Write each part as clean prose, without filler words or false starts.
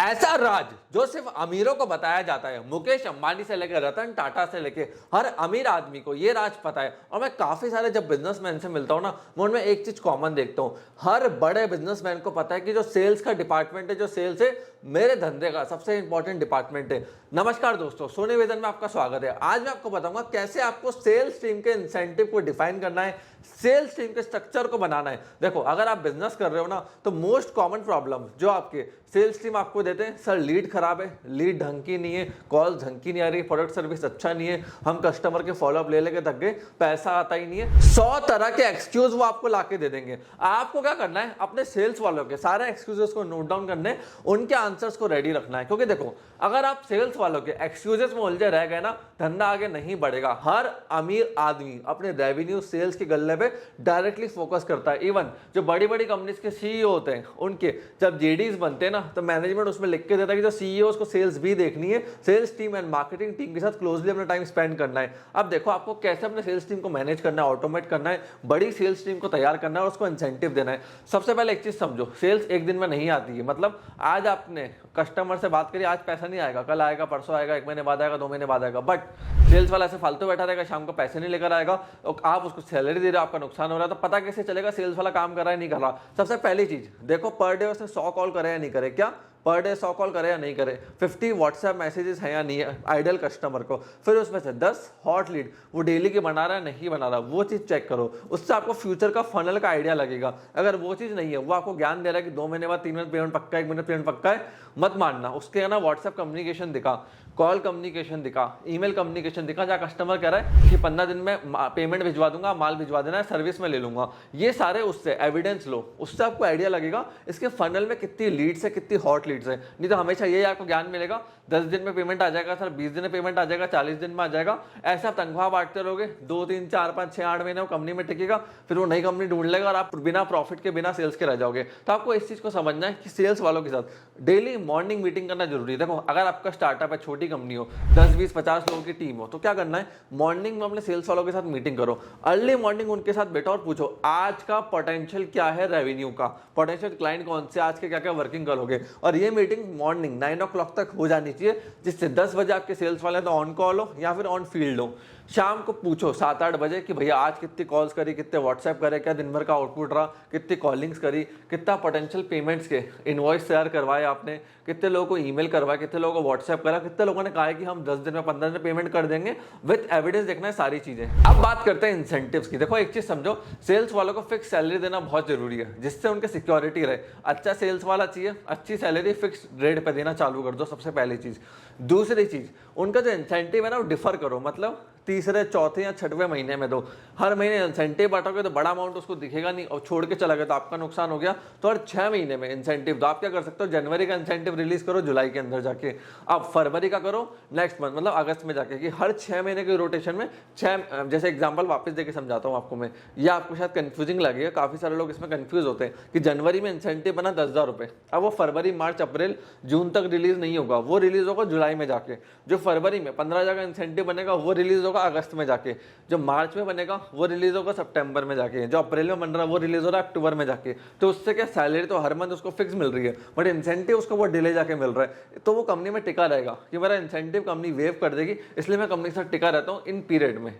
ऐसा राज जो सिर्फ अमीरों को बताया जाता है। मुकेश अंबानी से लेकर रतन टाटा से लेकर हर अमीर आदमी को ये राज पता है। और मैं काफी सारे जब बिजनेसमैन से मिलता हूँ ना, मैं उनमें एक चीज कॉमन देखता हूँ। हर बड़े बिजनेसमैन को पता है कि जो सेल्स का डिपार्टमेंट है, जो सेल्स है मेरे धंधे का सबसे इंपॉर्टेंट डिपार्टमेंट है। नमस्कार दोस्तों, सोनी विजन में आपका स्वागत है। आज मैं आपको बताऊंगा कैसे आपको सेल्स टीम के इंसेंटिव को डिफाइन करना है, सेल्स टीम के स्ट्रक्चर को बनाना है। देखो, अगर आप बिजनेस कर रहे हो ना, तो मोस्ट कॉमन प्रॉब्लम जो आपके सेल्स टीम आपको देते हैं, सर लीड खराब है, लीड ढंग की नहीं है, कॉल ढंग की नहीं आ रही, प्रोडक्ट सर्विस अच्छा नहीं है, हम कस्टमर के फॉलोअप ले लेके थक गए, पैसा आता ही नहीं है। 100 तरह के एक्सक्यूज वो आपको लाके दे देंगे। आपको क्या करना है, अपने सेल्स वालों के सारे एक्सक्यूजेस को नोट डाउन करने, उनके आंसर्स को रेडी रखना है। क्योंकि देखो, अगर आप सेल्स वालों के एक्सक्यूजेस में उलझे रह गए ना, धंधा आगे नहीं बढ़ेगा। हर अमीर आदमी अपने रेवेन्यू सेल्स के गल्ले पे डायरेक्टली फोकस करता है। इवन जो बड़ी बड़ी कंपनीज के सीईओ होते हैं, उनके जब जेडीज बनते हैं ना, तो मैनेजमेंट उसमें लिख के देता है कि जो सीईओ को सेल्स भी देखनी है, sales team and marketing team के साथ क्लोजली अपना टाइम स्पेंड करना है। अब देखो, आपको कैसे अपने सेल्स टीम को मैनेज करना है, ऑटोमेट करना है, बड़ी सेल्स टीम को तैयार करना है और उसको इंसेंटिव देना है। सबसे पहले एक चीज समझो, सेल्स एक दिन में नहीं आती है। मतलब आज आपने कस्टमर से बात करी, आज पैसा नहीं आएगा, कल आएगा, परसों आएगा, 1 महीने बाद आएगा, 2 महीने बाद आएगा। बट सेल्स वाला ऐसे फालतू बैठा रहेगा, शाम को पैसे नहीं लेकर आएगा और आप उसको सैलरी दे रहे हो, आपका नुकसान हो रहा है, तो पता कैसे चलेगा सेल्स वाला काम कर रहा है नहीं कर रहा। सबसे पहली चीज देखो, पर डे उसने 100 कॉल करे या नहीं करे। क्या पर डे 100 कॉल करे या नहीं करे, 50 व्हाट्सएप मैसेजेस है या नहीं है आइडल कस्टमर को, फिर उसमें से 10 हॉट लीड वो डेली की बना रहा है नहीं बना रहा, वो चीज चेक करो। उससे आपको फ्यूचर का फनल का आइडिया लगेगा। अगर वो चीज नहीं है, वो आपको ज्ञान दे रहा है कि 2 महीने बाद 3 महीने पेमेंट पक्का है, 1 महीने पेमेंट पक्का है, मत मानना। उसके ना व्हाट्सएप कम्युनिकेशन दिखा, कॉल कम्युनिकेशन दिखा, ईमेल कम्युनिकेशन दिखा, जहाँ कस्टमर कह रहा है कि 15 दिन में पेमेंट भिजवा दूंगा, माल भिजवा देना है, सर्विस में ले लूंगा। ये सारे उससे एविडेंस लो, उससे आपको आइडिया लगेगा इसके फनल में कितनी लीड्स है, कितनी हॉट लीड्स है। नहीं तो हमेशा यही आपको ज्ञान मिलेगा 10 दिन में पेमेंट आ जाएगा सर, 20 दिन में पेमेंट आ जाएगा, 40 दिन में आ जाएगा। ऐसा आप तनख्वाह बांटते रहोगे, 2 3 4 5 6 8 महीने वो कंपनी में टिकेगा, फिर वो नई कंपनी ढूंढ लेगा और आप बिना प्रॉफिट के, बिना सेल्स के रह जाओगे। तो आपको इस चीज को समझना है कि सेल्स वालों के साथ डेली मॉर्निंग मीटिंग करना जरूरी है। देखो, अगर आपका स्टार्टअप है, छोटी कंपनी हो, 10 20 50 लोगों की टीम हो, तो क्या करना है, मॉर्निंग में अपने सेल्स वालों के साथ मीटिंग करो। अर्ली मॉर्निंग उनके साथ बैठो और पूछो आज का पोटेंशियल क्या है, रेवेन्यू का पोटेंशियल क्लाइंट कौन से, आज के क्या क्या वर्किंग करोगे। और ये मीटिंग मॉर्निंग 9 o'clock तक हो जानी चाहिए, जिससे 10 बजे आपके सेल्स वाले तो ऑन कॉल हो या फिर ऑन फील्ड हो। शाम को पूछो 7 8 बजे कि भैया आज कितनी कॉल्स करी, कितने व्हाट्सएप करे, क्या दिन भर का आउटपुट रहा, कितनी कॉलिंग्स करी, कितना पोटेंशियल पेमेंट्स के इनवॉइस तैयार करवाए आपने, कितने लोगों को ईमेल करवाया, कितने लोगों को व्हाट्सएप करा, कितने लोगों ने कहा है कि हम 10 दिन में 15 दिन में पेमेंट कर देंगे। विद एविडेंस देखना है सारी चीजें। अब बात करते हैं इंसेंटिव्स की। देखो, एक चीज समझो, सेल्स वालों को फिक्स सैलरी देना बहुत जरूरी है, जिससे उनकी सिक्योरिटी रहे। अच्छा सेल्स वाला चाहिए, अच्छी सैलरी फिक्स रेट पे देना चालू कर दो, सबसे पहली चीज। दूसरी चीज, उनका जो इंसेंटिव है ना, वो डिफर करो। मतलब तीसरे, चौथे या 6वें महीने में दो। हर महीने इंसेंटिव बांटोगे तो बड़ा अमाउंट उसको दिखेगा नहीं और छोड़ के चला गया तो आपका नुकसान हो गया। तो हर 6 महीने में इंसेंटिव दो। आप क्या कर सकते हो, जनवरी का इंसेंटिव रिलीज करो जुलाई के अंदर जाके, आप फरवरी का करो नेक्स्ट मंथ, मतलब अगस्त में जाके, कि हर 6 महीने के रोटेशन में 6। जैसे एग्जाम्पल वापस देके समझाता हूँ आपको मैं, यह आपको शायद कंफ्यूजिंग लगेगा, काफी सारे लोग इसमें कंफ्यूज होते हैं कि जनवरी में इंसेंटिव बना 10,000 रुपए, अब वो फरवरी मार्च अप्रैल जून तक रिलीज नहीं होगा, वो रिलीज होगा जुलाई में जाके। जो फरवरी में 15,000 का इंसेंटिव बनेगा वो रिलीज होगा अगस्त में जाके, जो मार्च में बनेगा वो रिलीज होगा सितंबर में जाके, जो अप्रैल में बन रहा है वो रिलीज हो रहा है अक्टूबर में जाके। तो उससे क्या, सैलरी तो हर मंथ उसको फिक्स मिल रही है, बट इंसेंटिव उसको वो डिले जाके मिल रहा है। तो वो कंपनी में टिका रहेगा कि मेरा इंसेंटिव कंपनी वेव कर देगी, इसलिए मैं कंपनी के साथ टिका रहता हूँ इन पीरियड में।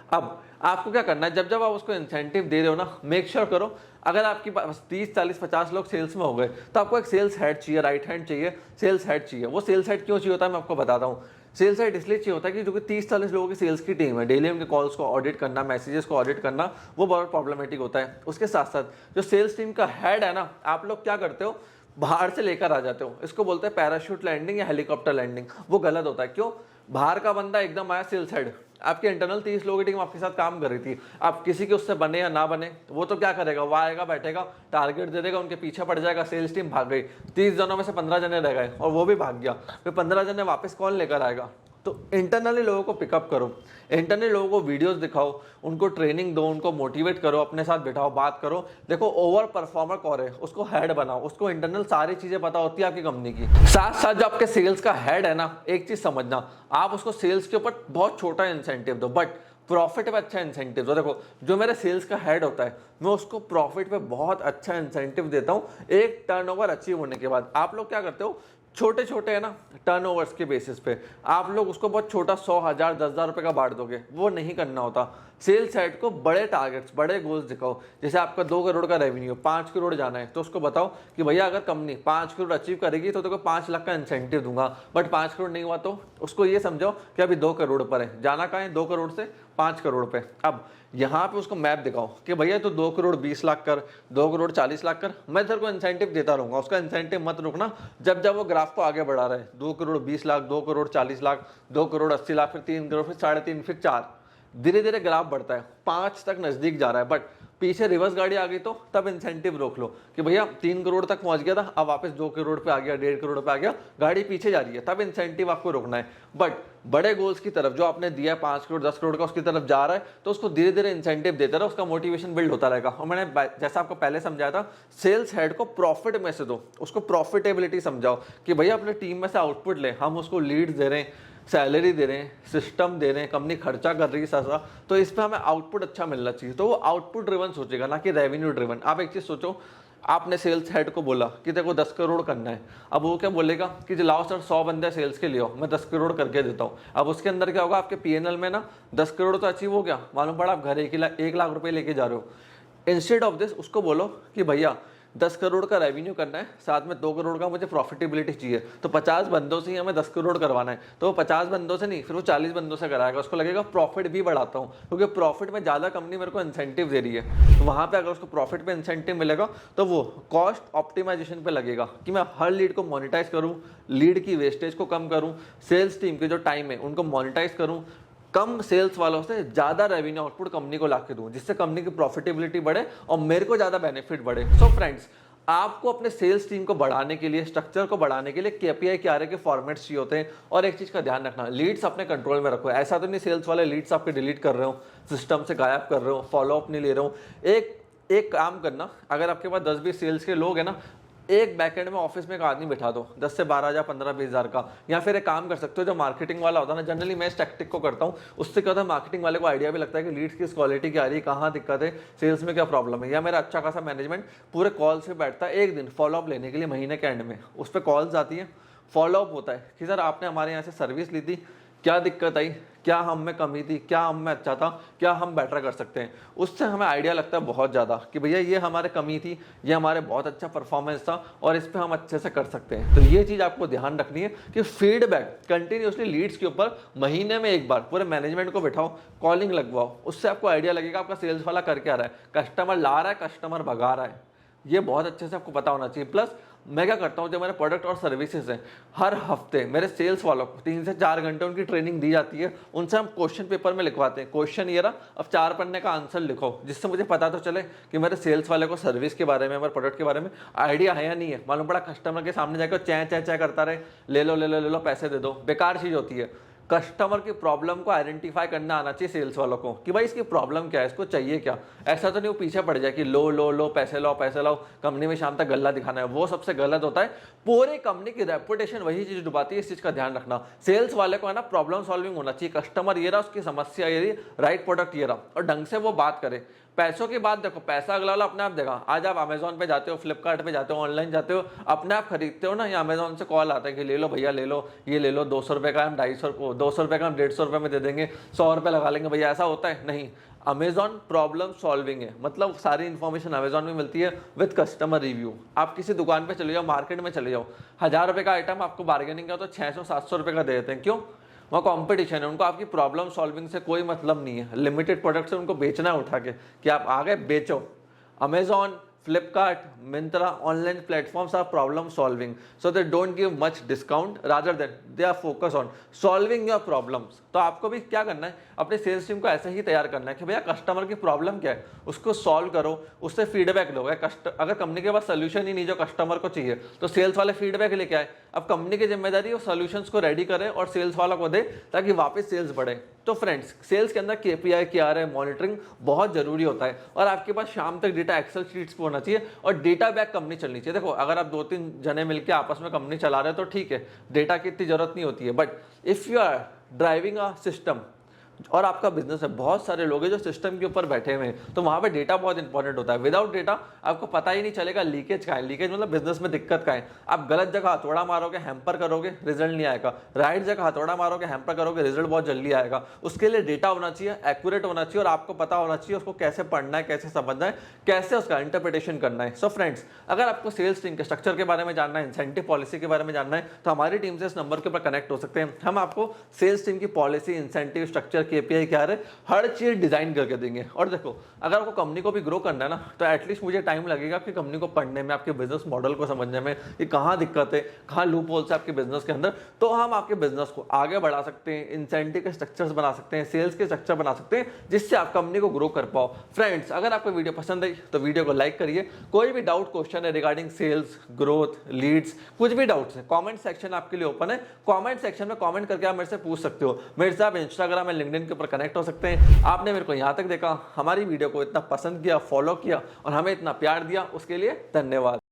अब आपको क्या करना है, जब जब आप उसको इंसेंटिव दे रहे हो ना, मेक श्योर करो, अगर आपके पास 30 40 50 लोग सेल्स में हो गए, तो आपको एक सेल्स हेड चाहिए, राइट हैंड चाहिए, सेल्स हेड चाहिए। वो सेल्स हेड क्यों चाहिए होता है मैं आपको बताता हूँ। सेल्स हेड इसलिए चाहिए होता है कि जो कि 30 40 लोगों की सेल्स की टीम है, डेली उनके कॉल्स को ऑडिट करना, मैसेजेस को ऑडिट करना, वो बहुत प्रॉब्लमेटिक होता है। उसके साथ साथ जो सेल्स टीम का हेड है ना, आप लोग क्या करते हो, बाहर से लेकर आ जाते हो। इसको बोलते हैं पैराशूट लैंडिंग या हेलीकॉप्टर लैंडिंग। वो गलत होता है। क्यों, बाहर का बंदा एकदम आया सेल्स हेड, आपके इंटरनल 30 लोगों की टीम आपके साथ काम कर रही थी, आप किसी के उससे बने या ना बने, वो तो क्या करेगा, वो आएगा, बैठेगा, टारगेट दे देगा, उनके पीछे पड़ जाएगा, सेल्स टीम भाग गई, 30 जनों में से 15 जने रह गए और वो भी भाग गया, फिर 15 जने वापस कौन लेकर आएगा। तो इंटरनली लोगों को पिकअप करो, इंटरनली लोगों को वीडियोस दिखाओ, उनको ट्रेनिंग दो, उनको मोटिवेट करो, अपने साथ बिठाओ, बात करो। देखो, ओवर परफॉर्मर कौन है उसको हेड बनाओ, उसको इंटरनल सारी चीजें पता होती है आपकी कंपनी की। साथ साथ जो आपके सेल्स का हेड है ना, एक चीज समझना, आप उसको सेल्स के ऊपर बहुत छोटा इंसेंटिव दो, बट प्रॉफिट पे अच्छा इंसेंटिव दो। देखो, जो मेरे सेल्स का हेड होता है, मैं उसको प्रॉफिट पे बहुत अच्छा इंसेंटिव देता हूँ एक टर्नओवर अचीव होने के बाद। आप लोग क्या करते हो, छोटे छोटे है ना टर्नओवर्स के बेसिस पे आप लोग उसको बहुत छोटा 100,000 10,000 रुपए का बांट दोगे, वो नहीं करना होता। सेल्स हेड को बड़े टारगेट्स, बड़े गोल्स दिखाओ। जैसे आपका 2 करोड़ का रेवेन्यू, 5 करोड़ जाना है, तो उसको बताओ कि भैया अगर कंपनी 5 करोड़ अचीव करेगी तो तेको 5 लाख का इंसेंटिव दूंगा। बट 5 करोड़ नहीं हुआ तो उसको ये समझाओ कि अभी 2 करोड़ पर है, जाना कहाँ है 2 करोड़ से 5 करोड़ पे। अब यहाँ पे उसको मैप दिखाओ कि भैया तो 2 करोड़ 20 लाख कर, 2 करोड़ 40 लाख कर, मैं तेरे को इंसेंटिव देता रहूंगा। उसका इंसेंटिव मत रुकना, जब जब वो ग्राफ को आगे बढ़ा रहा है, 2 करोड़ 20 लाख, 2 करोड़ 40 लाख, 2 करोड़ 80 लाख, फिर 3 करोड़, फिर 3.5, फिर 4, धीरे धीरे ग्राफ बढ़ता है, 5 तक नजदीक जा रहा है। बट पीछे रिवर्स गाड़ी आ गई तो तब इंसेंटिव रोक लो कि भैया 3 करोड़ तक पहुंच गया था, अब वापस 2 करोड़ पे आ गया, 1.5 करोड़ पे आ गया, गाड़ी पीछे जा रही है, तब इंसेंटिव आपको रोकना है। बट बड़े गोल्स की तरफ जो आपने दिया है 5 करोड़ 10 करोड़ का, उसकी तरफ जा रहा है, तो उसको धीरे धीरे इंसेंटिव देते रहो, उसका मोटिवेशन बिल्ड होता रहेगा। और मैंने जैसा आपको पहले समझाया था, सेल्स हेड को प्रॉफिट में से दो, उसको प्रॉफिटेबिलिटी समझाओ कि भैया अपने टीम में से आउटपुट ले, हम उसको लीड्स दे रहे हैं, सैलरी दे रहे हैं, सिस्टम दे रहे हैं, कंपनी खर्चा कर रही है सस्ता, तो इस पे हमें आउटपुट अच्छा मिलना चाहिए। तो वो आउटपुट ड्रिवन सोचेगा, ना कि रेवेन्यू ड्रिवन। आप एक चीज़ सोचो, आपने सेल्स हेड को बोला कि देखो 10 करोड़ करना है, अब वो क्या बोलेगा कि लाओ सर 100 बंदे सेल्स के लिए हो, मैं 10 करोड़ करके देता हूँ। अब उसके अंदर क्या होगा, आपके पीएनएल में ना 10 करोड़ तो अचीव हो गया, मालूम पड़ा आप घर 1 लाख रुपए लेके जा रहे हो। इंस्टेड ऑफ दिस उसको बोलो कि भैया 10 करोड़ का रेवेन्यू करना है, साथ में 2 करोड़ का मुझे प्रॉफिटेबिलिटी चाहिए, तो 50 बंदों से ही हमें 10 करोड़ करवाना है। तो वो 50 बंदों से नहीं, फिर वो 40 बंदों से कराएगा, उसको लगेगा प्रॉफिट भी बढ़ाता हूँ, क्योंकि प्रॉफिट में ज़्यादा कंपनी मेरे को इंसेंटिव दे रही है। तो वहाँ पे अगर उसको प्रॉफिट पे इंसेंटिव मिलेगा तो वो कॉस्ट ऑप्टिमाइजेशन पे लगेगा कि मैं हर लीड को मोनिटाइज करूँ, लीड की वेस्टेज को कम करूँ, सेल्स टीम के जो टाइम है उनको मोनिटाइज करूँ, कम सेल्स वालों से ज्यादा रेवेन्यू आउटपुट कंपनी को लाके दूं, जिससे कंपनी की प्रॉफिटेबिलिटी बढ़े और मेरे को ज्यादा बेनिफिट बढ़े। सो फ्रेंड्स, आपको अपने सेल्स टीम को बढ़ाने के लिए, स्ट्रक्चर को बढ़ाने के लिए केपीआई KRA के फॉर्मेट्स चाहिए होते हैं। और एक चीज का ध्यान रखना, लीड्स अपने कंट्रोल में रखो। ऐसा तो नहीं सेल्स वाले लीड्स आपके डिलीट कर रहे हो, सिस्टम से गायब कर रहे हो, फॉलोअप नहीं ले रहे हो। एक काम करना, अगर आपके पास 10-20 सेल्स के लोग हैं ना, एक बैकएंड में ऑफिस में एक आदमी बैठा दो 10 से 12,000 15-20,000 का। या फिर एक काम कर सकते हो, जो मार्केटिंग वाला होता है ना, जनरली मैं इस टैक्टिक को करता हूँ, उससे क्या होता है मार्केटिंग वाले को आइडिया भी लगता है कि लीड्स की क्वालिटी क्या आ रही है, कहाँ दिक्कत है, सेल्स में क्या प्रॉब्लम है। या मेरा अच्छा खासा मैनेजमेंट पूरे कॉल से बैठता है एक दिन फॉलोअप लेने के लिए, महीने के एंड में उस पर कॉल्स आती हैं, फॉलोअप होता है कि सर आपने हमारे यहाँ से सर्विस ली थी, क्या दिक्कत आई, क्या हम में कमी थी, क्या हम में अच्छा था, क्या हम बेटर कर सकते हैं। उससे हमें आइडिया लगता है बहुत ज़्यादा कि भैया ये हमारे कमी थी, ये हमारे बहुत अच्छा परफॉर्मेंस था और इस पर हम अच्छे से कर सकते हैं। तो ये चीज़ आपको ध्यान रखनी है कि फीडबैक कंटिन्यूसली लीड्स के ऊपर महीने में एक बार पूरे मैनेजमेंट को बैठाओ, कॉलिंग लगवाओ, उससे आपको आइडिया लगेगा आपका सेल्स वाला कर क्या रहा है, कस्टमर ला रहा है, कस्टमर भगा रहा है, ये बहुत अच्छे से आपको पता होना चाहिए। प्लस मैं क्या करता हूँ, जो मेरे प्रोडक्ट और सर्विसेज हैं, हर हफ्ते मेरे सेल्स वालों को 3 से 4 घंटे उनकी ट्रेनिंग दी जाती है। उनसे हम क्वेश्चन पेपर में लिखवाते हैं, क्वेश्चन ये रहा, अब 4 पन्ने का आंसर लिखो, जिससे मुझे पता तो चले कि मेरे सेल्स वाले को सर्विस के बारे में, मेरे प्रोडक्ट के बारे में आइडिया है या नहीं है। मालूम पड़ा कस्टमर के सामने जाकर चै चै चै करता रहे, ले लो ले लो ले लो, पैसे दे दो, बेकार चीज़ होती है। कस्टमर की प्रॉब्लम को आइडेंटिफाई करना आना चाहिए सेल्स वालों को कि भाई इसकी प्रॉब्लम क्या है, इसको चाहिए क्या। ऐसा तो नहीं वो पीछे पड़ जाए कि लो लो लो, पैसे लाओ पैसे लाओ, कंपनी में शाम तक गल्ला दिखाना है, वो सबसे गलत होता है। पूरी कंपनी की रेपुटेशन वही चीज डुबाती है, इस चीज का ध्यान रखना। सेल्स वाले को है ना प्रॉब्लम सॉल्विंग होना चाहिए, कस्टमर ये रहा, उसकी समस्या ये रही, राइट प्रोडक्ट ये रहा, और ढंग से वो बात करे। पैसों की बात देखो, पैसा अगला वाला अपने आप देगा। आज आप अमेजोन पे जाते हो, फ्लिपकार्ट पे जाते हो, ऑनलाइन जाते हो, अपने आप खरीदते हो ना, या अमेजोन से कॉल आता है कि ले लो भैया ले लो, ये ले लो, 200 रुपये का हम 200 रुपये का हम 150 रुपये में दे देंगे, 100 रुपये लगा लेंगे भैया, ऐसा होता है नहीं। अमेजॉन प्रॉब्लम सॉल्विंग है, मतलब सारी इन्फॉर्मेशन अमेजॉन में मिलती है विद कस्टमर रिव्यू। आप किसी दुकान पे चले जाओ, मार्केट में चले जाओ, 1000 रुपये का आइटम आपको बार्गेनिंग का तो 600-700 रुपये का दे देते हैं। क्यों? वहाँ कंपटीशन है, उनको आपकी प्रॉब्लम सॉल्विंग से कोई मतलब नहीं है। लिमिटेड प्रोडक्ट से उनको बेचना है उठा के कि आप आगे बेचो। Amazon, Flipkart, Myntra, online platforms are problem solving, so they don't give much discount, rather than they are focus on solving your problems. तो आपको भी क्या करना है, अपने सेल्स टीम को ऐसे ही तैयार करना है कि भैया कस्टमर की प्रॉब्लम क्या है, उसको सॉल्व करो, उससे फीडबैक लो। अगर कंपनी के पास सोल्यूशन ही नहीं जो कस्टमर को चाहिए, तो सेल्स वाले फीडबैक लेके आए। अब कंपनी की जिम्मेदारी वो सोल्यूशंस को रेडी करे और सेल्स वाला को दे, ताकि वापस सेल्स बढ़े। तो फ्रेंड्स, सेल्स के अंदर केपीआई KRA मॉनिटरिंग बहुत जरूरी होता है, और आपके पास शाम तक डेटा एक्सेल शीट्स पे होना चाहिए, और डेटा बैक कंपनी चलनी चाहिए। देखो, अगर आप 2-3 जने मिलकर आपस में कंपनी चला रहे हैं तो ठीक है, डेटा की इतनी जरूरत नहीं होती है। But if you are driving a system और आपका बिजनेस है, बहुत सारे लोग हैं जो सिस्टम के ऊपर बैठे हुए हैं, तो वहाँ पे डेटा बहुत इंपॉर्टेंट होता है। विदाउट डेटा आपको पता ही नहीं चलेगा लीकेज का है, लीकेज मतलब बिजनेस में दिक्कत का है। आप गलत जगह हथौड़ा मारोगे, हैम्पर करोगे, रिजल्ट नहीं आएगा। राइट जगह हथौड़ा मारोगे, हैम्पर करोगे, रिजल्ट बहुत जल्दी आएगा। उसके लिए डेटा होना चाहिए, एक्यूरेट होना चाहिए, और आपको पता होना चाहिए उसको कैसे पढ़ना है, कैसे समझना है, कैसे उसका इंटरप्रिटेशन करना है। सो फ्रेंड्स, अगर आपको सेल्स टीम के स्ट्रक्चर के बारे में जानना है, इंसेंटिव पॉलिसी के बारे में जानना है, तो हमारी टीम से इस नंबर के ऊपर कनेक्ट हो सकते हैं। हम आपको सेल्स टीम की पॉलिसी, इंसेंटिव, स्ट्रक्चर, केपीआई क्या है, हर चीज डिजाइन करके देंगे। और देखो, अगर आपको कंपनी को भी ग्रो करना है ना, तो एटलीस्ट मुझे टाइम लगेगा आपकी कंपनी को पढ़ने में, आपके बिजनेस मॉडल को समझने में, कि कहाँ दिक्कत है, कहाँ लूप होल्स है आपके बिजनेस के अंदर, तो हम आपके बिजनेस को आगे बढ़ा सकते हैं, इंसेंटिव के स्ट्रक्चर्स बना सकते हैं, सेल्स के स्ट्रक्चर बना सकते हैं, जिससे आप कंपनी को ग्रो कर पाओ। फ्रेंड्स, अगर आपको वीडियो पसंद आई तो वीडियो को लाइक करिए। कोई भी डाउट, क्वेश्चन है रिगार्डिंग सेल्स, ग्रोथ, लीड्स, कुछ भी डाउट्स है, कमेंट सेक्शन आपके लिए ओपन है। कमेंट सेक्शन में कमेंट करके आप मेरे से पूछ सकते हो। मेरे से आप इंस्टाग्राम या लिंक्डइन के ऊपर कनेक्ट हो सकते हैं। आपने मेरे को यहाँ तक देखा, हमारी वीडियो को इतना पसंद किया, फॉलो किया और हमें इतना प्यार दिया, उसके लिए धन्यवाद।